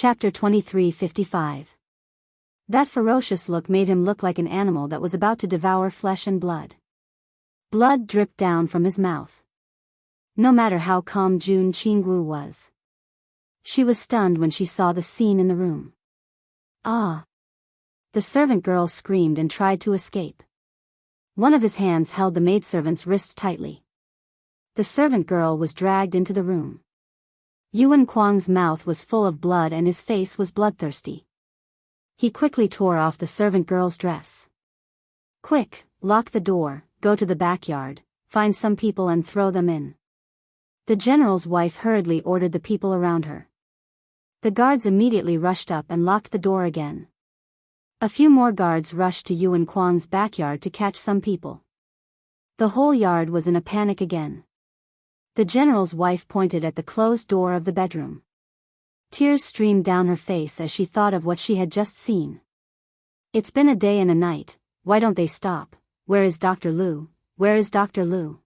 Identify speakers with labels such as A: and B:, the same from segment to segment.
A: Chapter 23:55. That ferocious look made him look like an animal that was about to devour flesh and blood. Blood dripped down from his mouth. No matter how calm Jun Qingwu was, she was stunned when she saw the scene in the room. Ah! The servant girl screamed and tried to escape. One of his hands held the maidservant's wrist tightly. The servant girl was dragged into the room. Yuan Kuang's mouth was full of blood and his face was bloodthirsty. He quickly tore off the servant girl's dress. Quick, lock the door, go to the backyard, find some people and throw them in. The general's wife hurriedly ordered the people around her. The guards immediately rushed up and locked the door again. A few more guards rushed to Yuan Kuang's backyard to catch some people. The whole yard was in a panic again. The general's wife pointed at the closed door of the bedroom. Tears streamed down her face as she thought of what she had just seen. It's been a day and a night, why don't they stop? Where is Dr. Lu? Where is Dr. Lu?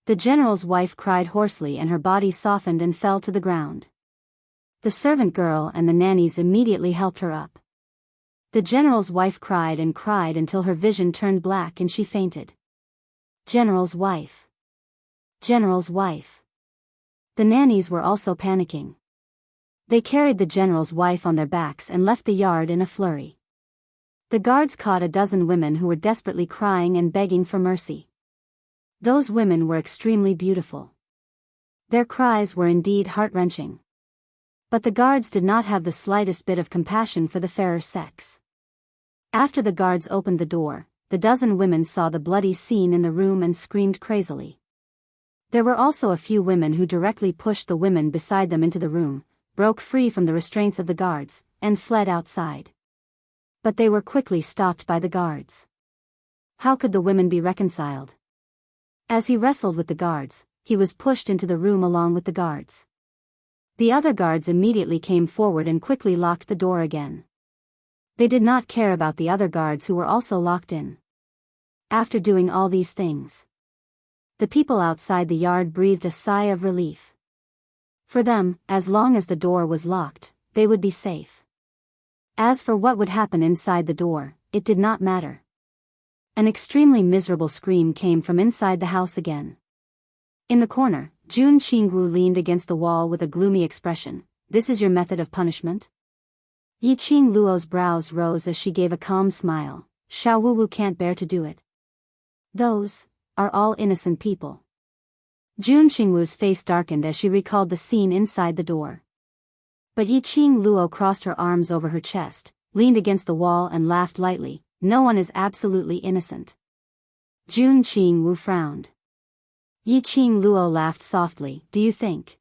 A: The general's wife cried hoarsely and her body softened and fell to the ground. The servant girl and the nannies immediately helped her up. The general's wife cried and cried until her vision turned black and she fainted. General's wife. General's wife. The nannies were also panicking. They carried the general's wife on their backs and left the yard in a flurry. The guards caught a dozen women who were desperately crying and begging for mercy. Those women were extremely beautiful. Their cries were indeed heart-wrenching. But the guards did not have the slightest bit of compassion for the fairer sex. After the guards opened the door, the dozen women saw the bloody scene in the room and screamed crazily. There were also a few women who directly pushed the women beside them into the room, broke free from the restraints of the guards, and fled outside. But they were quickly stopped by the guards. How could the women be reconciled? As he wrestled with the guards, he was pushed into the room along with the guards. The other guards immediately came forward and quickly locked the door again. They did not care about the other guards who were also locked in. After doing all these things, the people outside the yard breathed a sigh of relief. For them, as long as the door was locked, they would be safe. As for what would happen inside the door, it did not matter. An extremely miserable scream came from inside the house again. In the corner, Jun Qingwu leaned against the wall with a gloomy expression. This is your method of punishment? Yi Qing Luo's brows rose as she gave a calm smile. Xiao Wuwu can't bear to do it. Those are all innocent people. Jun Qingwu's face darkened as she recalled the scene inside the door. But Yi Qing Luo crossed her arms over her chest, leaned against the wall and laughed lightly. No one is absolutely innocent. Jun Qingwu frowned. Yi Qing Luo laughed softly. Do you think?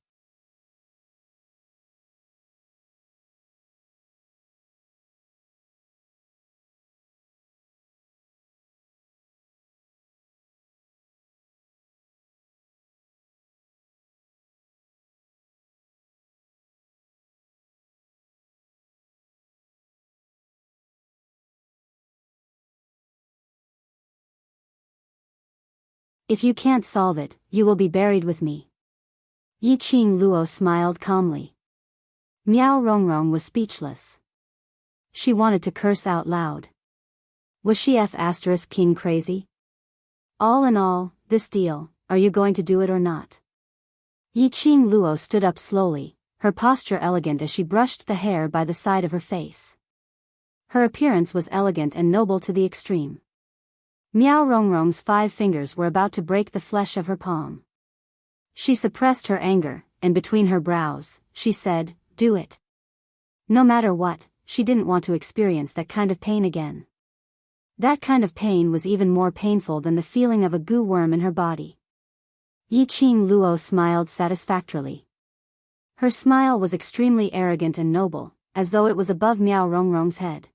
A: If you can't solve it, you will be buried with me. Yi Qing Luo smiled calmly. Miao Rongrong was speechless. She wanted to curse out loud. Was she King crazy? All in all, this deal, are you going to do it or not? Yi Qing Luo stood up slowly, her posture elegant as she brushed the hair by the side of her face. Her appearance was elegant and noble to the extreme. Miao Rongrong's 5 fingers were about to break the flesh of her palm. She suppressed her anger, and between her brows, she said, do it. No matter what, she didn't want to experience that kind of pain again. That kind of pain was even more painful than the feeling of a goo worm in her body. Yi Qing Luo smiled satisfactorily. Her smile was extremely arrogant and noble, as though it was above Miao Rongrong's head.